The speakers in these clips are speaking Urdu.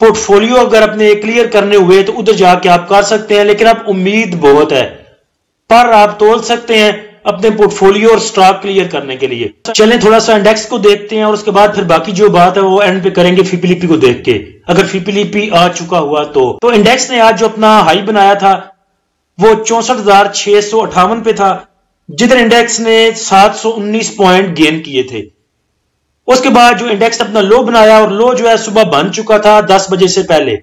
پورٹ فولیو اگر اپنے کلیئر کرنے ہوئے تو ادھر جا کے آپ کر سکتے ہیں، لیکن اب امید بہت ہے، پر آپ تول سکتے ہیں اپنے پورٹ فولیو اور سٹاک کلیئر کرنے کے لیے۔ چلیں تھوڑا سا انڈیکس کو دیکھتے ہیں اور اس کے بعد پھر باقی جو بات ہے وہ اینڈ پہ کریں گے فیپیلیپی کو دیکھ کے، اگر فیپیلیپی آ چکا ہوا تو انڈیکس نے آج جو اپنا ہائی بنایا تھا وہ 64,658 پہ تھا، جدھر انڈیکس نے 719 پوائنٹ گین کیے تھے۔ اس کے بعد جو انڈیکس نے اپنا لو بنایا، اور لو جو ہے صبح بن چکا تھا 10 بجے سے پہلے،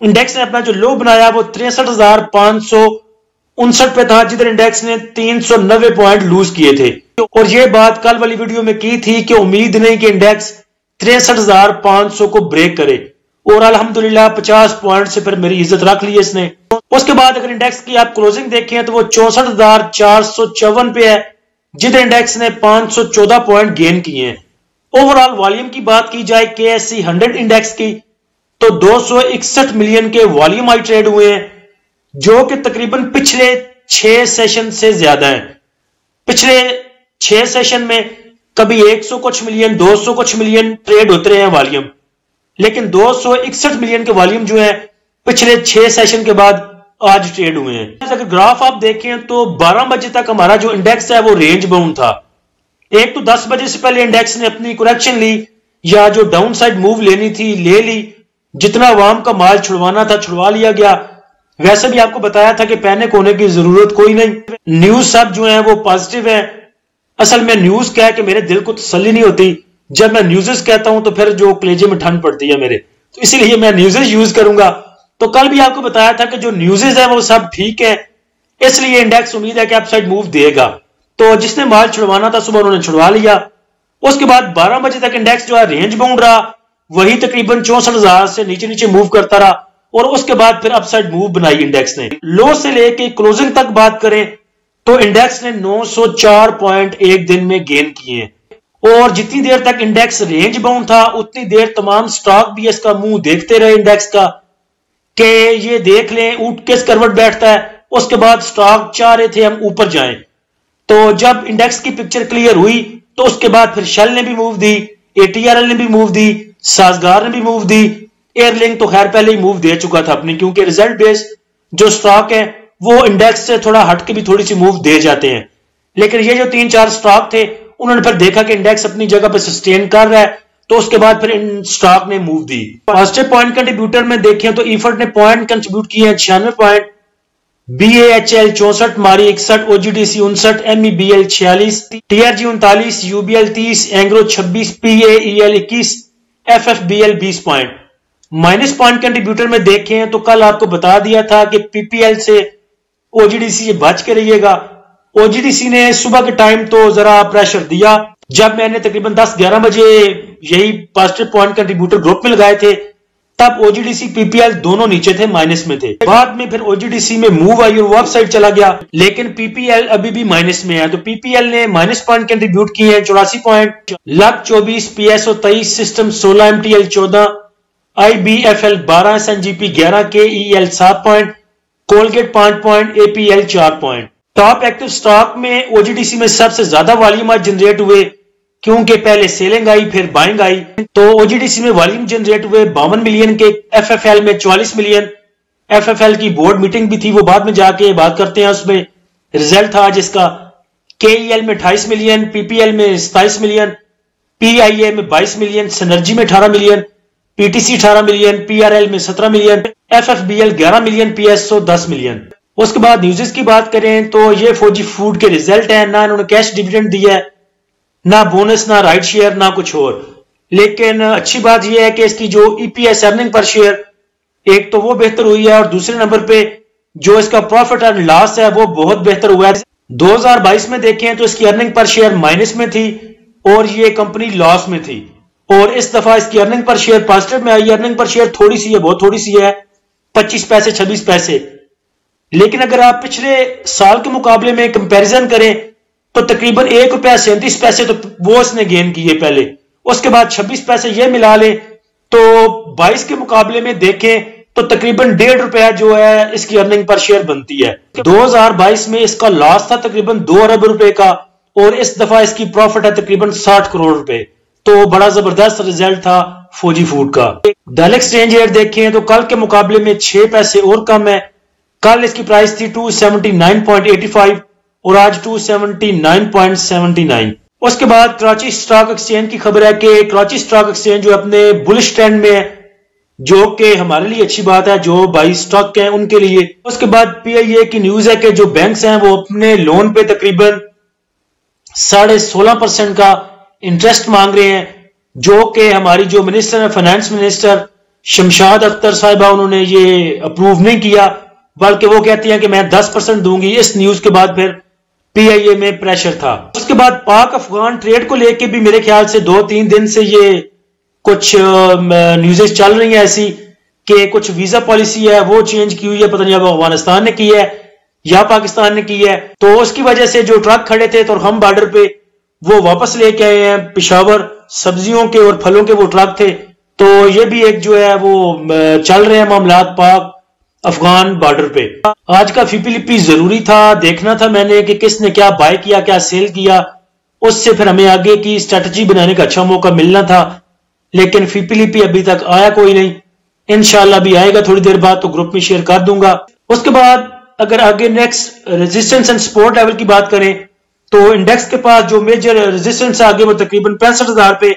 انڈیکس نے اپنا جو لو بنایا وہ 63,559 پہ تھا، جدھر انڈیکس نے 390 پوائنٹ لوز کیے تھے۔ اور یہ بات کل والی ویڈیو میں کی تھی کہ امید نہیں کہ انڈیکس 63,500 کو بریک کرے، اور الحمدللہ 50 پوائنٹ سے پھر میری عزت رکھ لی اس نے۔ اس کے بعد اگر انڈیکس کی آپ کلوزنگ دیکھیں تو وہ 64,454 پہ ہے، جدھر انڈیکس نے 514 پوائنٹ گین کیے ہیں۔ اوورال والیوم کی بات کی جائے KSE 100 انڈیکس کی تو 261 ملین کے والیوم آئی ٹریڈ ہوئے ہیں، جو کہ تقریباً پچھلے 6 سیشن سے زیادہ ہیں۔ پچھلے 6 سیشن میں کبھی 100 کچھ ملین 200 کچھ ملین ٹریڈ ہوتے رہے ہیں والیوم، لیکن 261 ملین کے والیوم جو ہیں پچھلے 6 سیشن کے بعد آج ٹریڈ ہوئے ہیں۔ اگر گراف آپ دیکھیں تو 12 بجے تک ہمارا جو انڈیکس ہے وہ رینج باؤنڈ تھا۔ ایک تو 10 بجے سے پہلے انڈیکس نے اپنی کریکشن لی، یا جو ڈاؤن سائڈ موو لینی تھی لے لی، جتنا عوام کا مال چھڑوانا تھا چھڑوا لیا گیا۔ ویسے بھی آپ کو بتایا تھا کہ پینک ہونے کی ضرورت کوئی نہیں، نیوز سب جو ہیں وہ پازیٹیو ہیں۔ اصل میں نیوز کہہ کہ میرے دل کو تسلی نہیں ہوتی، جب میں نیوزز کہتا ہوں تو پھر جو کلیجے میں ٹھنڈ پڑتی ہے میرے، تو اسی لیے میں نیوزز یوز کروں گا۔ تو کل بھی آپ کو بتایا تھا کہ جو نیوزز ہیں وہ سب ٹھیک ہے، اس لیے انڈیکس امید ہے کہ اپ سائڈ موو دے گا۔ تو جس نے مال چھڑوانا تھا صبح انہوں نے چھڑوا لیا۔ اس کے بعد 12 بجے تک انڈیکس جو ہے رینج باؤنڈ رہا، وہی تقریباً 64,000 سے نیچے نیچے موو کرتا رہا، اور اس کے بعد پھر اپ سائڈ موو بنائی انڈیکس نے۔ لو سے لے کے کلوزنگ تک بات کریں تو انڈیکس نے 904 پوائنٹ ایک دن میں گین کیے ہیں، اور جتنی دیر تک انڈیکس رینج باؤنڈ تھا اتنی دیر تمام سٹاک بھی اس کا منہ دیکھتے رہے انڈیکس کا، کہ یہ دیکھ لیں اٹھ کس کروٹ بیٹھتا ہے۔ اس کے بعد سٹاک چاہ رہے تھے ہم اوپر جائیں، تو جب انڈیکس کی پکچر کلیئر ہوئی تو اس کے بعد پھر شیل نے بھی موو دی، ATRL نے بھی موو دی، سازگار نے بھی موو دی، ایئر لنک تو خیر پہلے ہی موو دے چکا تھا اپنی، کیونکہ ریزلٹ بیس جو سٹاک ہے وہ انڈیکس سے تھوڑا ہٹ کے بھی تھوڑی سی موو دے جاتے ہیں، لیکن یہ جو 3-4 سٹاک تھے انہوں نے پھر دیکھا کہ انڈیکس اپنی جگہ پہ سسٹین کر رہا ہے، تو اس کے بعد پھر ان سٹاک نے move the. Positive point contributor میں دیکھیں تو ایفرٹ نے پوائنٹ کنٹریبیوٹ کیے ہیں 96 پوائنٹ، BAHL 64، ماری 61، OGDC 59، MEBL 46، TRG 39، UBL 30، Engro 26، PAEL 21، FFBL 20 point. Minus point contributor میں دیکھیں تو کل آپ کو بتا دیا تھا کہ PPL سے OGDC سے بچ کے رہیے گا۔ OGDC نے صبح کے ٹائم تو ذرا پریشر دیا، جب میں نے تقریباً 10-11 بجے یہی پازیٹیو پوائنٹ کنٹریبیوٹر گروپ میں لگائے تھے، تب OGDC PPL دونوں نیچے تھے، مائنس میں تھے۔ بعد میں پھر OGDC میں موو آئی اور وہ اپ سائڈ چلا گیا، لیکن PPL ابھی بھی مائنس میں ہے، تو PPL نے مائنس پوائنٹ کنٹریبیوٹ کیے ہیں 84 پوائنٹ، لک 24، PSO 23، system 16، MTL 14، IBFL 12، SNGP 11، KEL 7 point, Colgate 5 point, APL 4 point. Top active stock میں OGDC میں سب سے زیادہ والیوم آج جنریٹ ہوئے، کیونکہ پہلے سیلنگ آئی پھر بائنگ آئی، تو OGDC میں والیوم جنریٹ ہوئے 52 ملین کے، FFL میں 44 ملین۔ FFL کی بورڈ میٹنگ بھی تھی، وہ بعد میں جا کے بات کرتے ہیں، اس میں رزلٹ تھا آج اس کا۔ KEL میں 28 ملین، PPL میں 27 ملین، PIA میں 22 ملین، سنرجی میں 18 ملین، PTC 18 ملین، PRL میں 17 million, FFBL 11 million, PSO 10 million. اس کے بعد نیوزز کی بات کریں تو یہ فوجی فوڈ کے رزلٹ ہیں، نہ انہوں نے کیش ڈیویڈنڈ دیا ہے، نہ بونس، نہ رائٹ شیئر، نہ کچھ اور، لیکن اچھی بات یہ ہے کہ اس کی جو EPS ارننگ پر شیئر ایک تو وہ بہتر ہوئی ہے، اور دوسرے نمبر پہ جو اس کا پروفٹ اینڈ لاس ہے وہ بہت بہتر ہوا ہے۔ 2022 میں دیکھیں تو اس کی ارننگ پر شیئر مائنس میں تھی اور یہ کمپنی لاس میں تھی، اور اس دفعہ اس کی ارننگ پر شیئر پازیٹیو میں آئی۔ ارننگ پر شیئر تھوڑی سی ہے، بہت تھوڑی سی ہے، 25 پیسے 26 پیسے، لیکن اگر آپ پچھلے سال کے مقابلے میں کمپیریزن کریں تو تقریباً 1 روپیہ 37 پیسے تو وہ اس نے گین کیے پہلے، اس کے بعد 26 پیسے یہ ملا لیں تو 22 کے مقابلے میں دیکھیں تو تقریباً 1.5 روپیہ جو ہے اس کی ارننگ پر شیئر بنتی ہے۔ 2022 میں اس کا لاس تھا تقریباً 2 ارب روپے کا، اور اس دفعہ اس کی پروفٹ ہے تقریباً 60 کروڑ روپے، تو بڑا زبردست رزلٹ تھا فوجی فوڈ کا۔ ڈال ایکسچینج ریٹ دیکھیں تو کل کے مقابلے میں 6 پیسے اور کم ہے۔ کل اس کی پرائس تھی 279.85 اور آج 279.79۔ اس کے بعد کراچی سٹاک ایکسچینج کی خبر ہے کہ کراچی سٹاک ایکسچینج جو اپنے بلش ٹرینڈ میں ہے، جو کہ ہمارے لیے اچھی بات ہے، جو بائی سٹاک ہیں ان کے لیے۔ اس کے بعد پی آئی اے کی نیوز ہے کہ جو بینکس ہیں وہ اپنے لون پہ تقریباً 16.5% کا انٹرسٹ مانگ رہے ہیں، جو کہ ہماری جو منسٹر ہے فائنانس منسٹر شمشاد اختر صاحبہ، انہوں نے یہ اپروو نہیں کیا، بلکہ وہ کہتی ہیں کہ میں 10% دوں گی۔ اس نیوز کے بعد پھر پی آئی اے میں پریشر تھا۔ اس کے بعد پاک افغان ٹریڈ کو لے کے بھی میرے خیال سے 2-3 دن سے یہ کچھ نیوزیں چل رہی ہیں ایسی کہ کچھ ویزا پالیسی ہے وہ چینج کی ہوئی ہے، پتہ نہیں اب افغانستان نے کی ہے یا پاکستان نے کی ہے، تو اس کی وجہ سے جو ٹرک کھڑے تھے تو ہم بارڈر پہ وہ واپس لے کے آئے ہیں۔ پشاور سبزیوں کے اور پھلوں کے وہ ٹرک تھے، تو یہ بھی ایک جو ہے وہ چل رہے ہیں معاملات پاک افغان بارڈر پہ۔ آج کا فی پی لپی ضروری تھا، دیکھنا تھا میں نے کہ کس نے کیا بائی کیا، کیا سیل کیا، اس سے پھر ہمیں آگے کی اسٹریٹجی بنانے کا اچھا موقع ملنا تھا، لیکن فی پی لپی ابھی تک آیا کوئی نہیں۔ انشاءاللہ بھی آئے گا تھوڑی دیر بعد تو گروپ میں شیئر کر دوں گا۔ اس کے بعد اگر آگے next resistance and support level کی بات کریں تو انڈیکس کے پاس جو میجر ریزسٹنس آگے وہ تقریباً 65,000 پہ،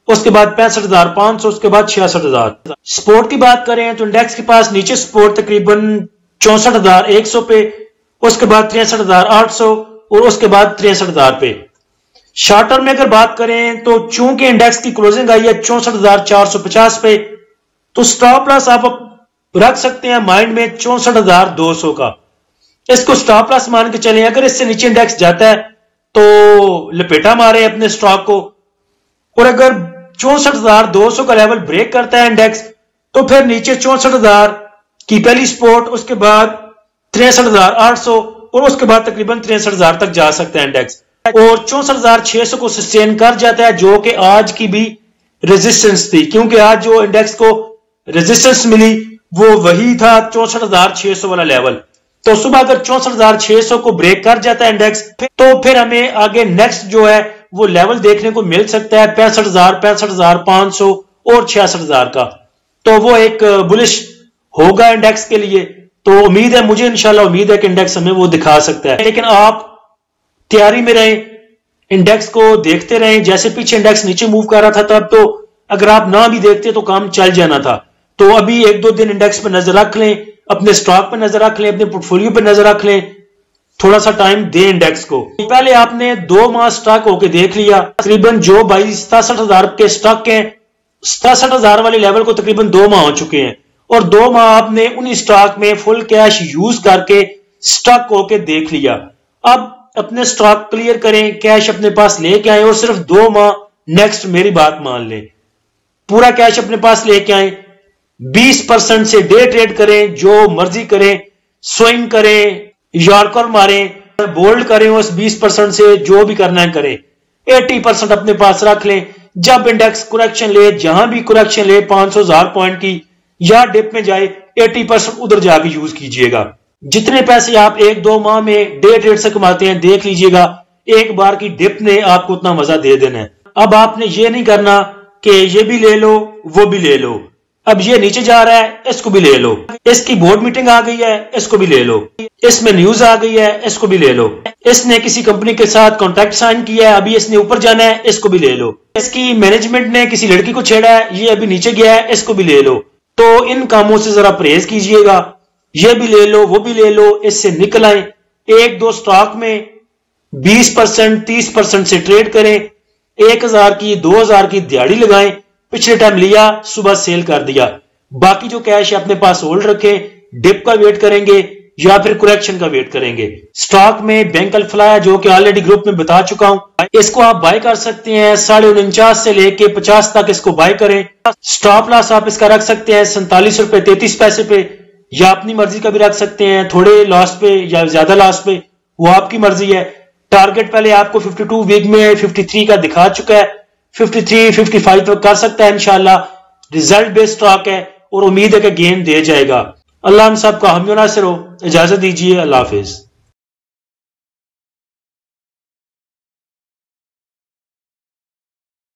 اس کے بعد 65,500، اس کے بعد 66,000۔ سپورٹ کی بات کریں تو انڈیکس کے پاس نیچے سپورٹ تقریباً 64,100 پہ، اس کے بعد 63,800 اور اس کے بعد 63,000 پہ۔ شارٹ ٹرم میں اگر بات کریں تو چونکہ انڈیکس کی کلوزنگ آئی ہے 64,450 پہ، تو سٹاپ لاس آپ رکھ سکتے ہیں مائنڈ میں 64,200 کا۔ اس کو سٹاپ لاس مان کے چلیں، اگر اس سے نیچے انڈیکس جاتا ہے تو لپیٹا مارے اپنے سٹاک کو، اور اگر 64,200 کا لیول بریک کرتا ہے انڈیکس تو پھر نیچے 64,000 کی پہلی سپورٹ، اس کے بعد 63,800 اور اس کے بعد تقریباً 63,000 تک جا سکتا ہے انڈیکس، اور 64,600 کو سسٹین کر جاتا ہے، جو کہ آج کی بھی ریزسٹنس تھی، کیونکہ آج جو انڈیکس کو ریزسٹنس ملی وہ وہی تھا 64,600 والا لیول۔ تو صبح اگر 64,600 کو بریک کر جاتا ہے انڈیکس تو پھر ہمیں آگے نیکسٹ جو ہے وہ لیول دیکھنے کو مل سکتا ہے 65,000، 65,500 اور 66,000 کا، تو وہ ایک بلش ہوگا انڈیکس کے لیے۔ تو امید ہے، مجھے انشاءاللہ امید ہے کہ انڈیکس ہمیں وہ دکھا سکتا ہے، لیکن آپ تیاری میں رہیں، انڈیکس کو دیکھتے رہیں۔ جیسے پیچھے انڈیکس نیچے موو کر رہا تھا تب تو اگر آپ نہ بھی دیکھتے تو کام چل جانا تھا، تو ابھی 1-2 دن انڈیکس پہ نظر رکھ لیں، اپنے سٹاک پہ نظر رکھ لیں، اپنے پورٹ فولیو پہ نظر رکھ لیں، تھوڑا سا ٹائم دیں انڈیکس کو۔ پہلے آپ نے 2 ماہ سٹاک ہو کے دیکھ لیا، تقریباً جو 67,000 کے سٹاک ہیں، 67,000 والے لیول کو تقریباً 2 ماہ ہو چکے ہیں، اور 2 ماہ آپ نے انہی سٹاک میں فل کیش یوز کر کے سٹاک ہو کے دیکھ لیا۔ اب اپنے سٹاک کلیئر کریں، کیش اپنے پاس لے کے آئیں، اور صرف 2 ماہ نیکسٹ میری بات مان لیں، پورا کیش اپنے پاس لے کے آئیں، 20% سے ڈے ٹریڈ کریں، جو مرضی کریں، سوئنگ کریں، یارکر ماریں، بولڈ کریں، اس 20% سے جو بھی کرنا ہے کریں، 80% اپنے پاس رکھ لیں۔ جب انڈیکس کریکشن لے، جہاں بھی کریکشن لے 500,000 پوائنٹ کی یا ڈپ میں جائے، 80% ادھر جا کے یوز کیجئے گا۔ جتنے پیسے آپ 1-2 ماہ میں ڈے ٹریڈ سے کماتے ہیں، دیکھ لیجئے گا ایک بار کی ڈپ نے آپ کو اتنا مزہ دے دینا ہے۔ اب آپ نے یہ نہیں کرنا کہ یہ بھی لے لو وہ بھی لے لو، اب یہ نیچے جا رہا ہے اس کو بھی لے لو، اس کی بورڈ میٹنگ آ گئی ہے اس کو بھی لے لو، اس میں نیوز آ گئی ہے اس کو بھی لے لو، اس نے کسی کمپنی کے ساتھ کانٹریکٹ سائن کیا ہے ابھی اس نے اوپر جانا ہے اس کو بھی لے لو، اس کی مینجمنٹ نے کسی لڑکی کو چھیڑا ہے یہ ابھی نیچے گیا ہے اس کو بھی لے لو۔ تو ان کاموں سے ذرا پرہیز کیجئے گا، یہ بھی لے لو وہ بھی لے لو، اس سے نکل آئیں۔ 1-2 سٹاک میں 20% 30% سے ٹریڈ کریں، 1,000 کی 2,000 کی دیہڑی لگائیں، پچھلے ٹائم لیا صبح سیل کر دیا، باقی جو کیش اپنے پاس ہولڈ رکھیں، ڈپ کا ویٹ کریں گے یا پھر کریکشن کا ویٹ کریں گے۔ سٹاک میں بینک الفلاح جو کہ آلریڈی گروپ میں بتا چکا ہوں، اس کو آپ بائی کر سکتے ہیں 49.5 سے لے کے 50 تک اس کو بائی کریں۔ سٹاپ لاس آپ اس کا رکھ سکتے ہیں 47 روپے 33 پیسے پہ، یا اپنی مرضی کا بھی رکھ سکتے ہیں، تھوڑے لاس پہ یا زیادہ لاس پہ، وہ آپ کی مرضی ہے۔ ٹارگٹ پہلے آپ کو 52 ویک میں 53 کا دکھا چکا ہے، 53 55 تک کر سکتا ہے انشاءاللہ۔ ریزلٹ بیس سٹاک ہے اور امید ہے کہ گین دے جائے گا۔ اللہ ہم سب کا حامی و ناصر ہو۔ اجازت دیجیے، اللہ حافظ۔